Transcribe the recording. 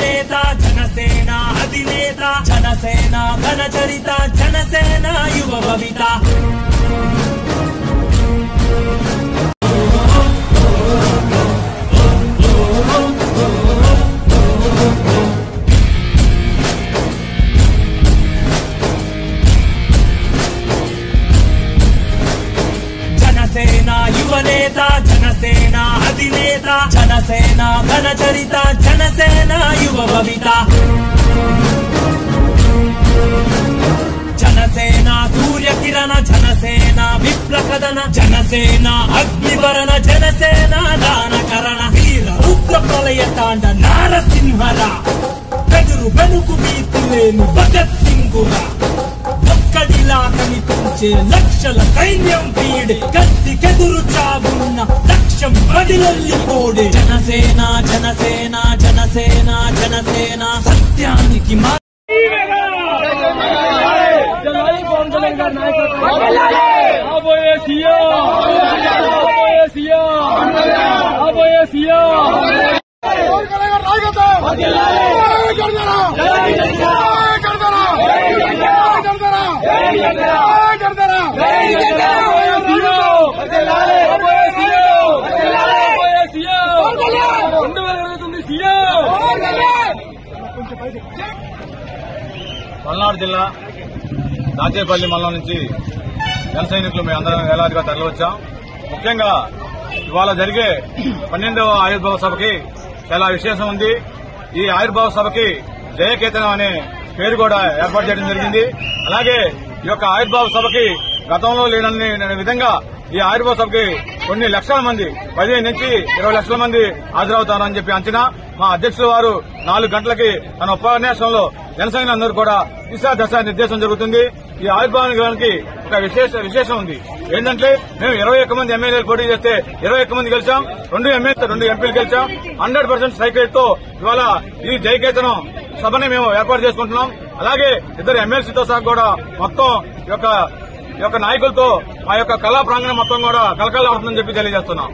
యువనేత జనసేన అధినేత జనసేన ఘన చరిత జనసేన యువ భవిత జనసేన యువనేత జనసేన అధినేత జనసేన ఘన చరిత జనసేన యువ భవిత జనసేన సూర్యకిరణ జనసేన విప్లకదన జనసేన అగ్నివరణ జనసేన దానకరణ వీర ఉగ్ర ప్రళయ తాండ నారసింహరా బెదురు బెనుకు భీతిలేని భగత్ సింగురా ఒక్కడిలా కనిపించే లక్షల సైన్యం వీడే గట్టికెదురు చావున్న లక్ష్యం బడిలల్లి కోడే జనసేన జనసేన జనసేన జనసేన సత్యానికి పల్నాడు జిల్లా దాచేపల్లి మండలం నుంచి జన సైనికులు మేము అందరం వేలాదిగా తరలివచ్చాం. ముఖ్యంగా ఇవాళ జరిగే 12వ ఆయుర్భావ సభకి చాలా విశేషం ఉంది. ఈ ఆయుర్భావ సభకి జయకేతనం అనే పేరు కూడా ఏర్పాటు చేయడం జరిగింది. అలాగే ఈ యొక్క ఆయుర్భావ సభకి గతంలో లేనని విధంగా ఈ ఆయుర్భావ సభకి కొన్ని లక్షల మంది 15 నుంచి 20 లక్షల మంది హాజరవుతారని చెప్పి అంచనా. మా అధ్యక్షుల వారు 4 గంటలకి తన ఉపన్యాసంలో జనసైనికులందరూ కూడా దిశా నిర్దేశం జరుగుతుంది. ఈ ఆయుర్భావానికి ఒక విశేషం ఉంది. ఏంటంటే మేము 21 మంది ఎమ్మెల్యేలు పోటీ చేస్తే 21 మంది గెలిచాం, 2 ఎంపీలు గెలిచాం. 100% స్ట్రైక్ రేట్ తో ఇవాళ ఈ జయకేతనం సభని మేము ఏర్పాటు చేసుకుంటున్నాం. అలాగే 2 ఎమ్మెల్సీతో సహా కూడా మొత్తం ఈ యొక్క నాయకులతో ఆ యొక్క కళా ప్రాంగణం మొత్తం కూడా కలకలాడుతుందని చెప్పి తెలియజేస్తున్నాం.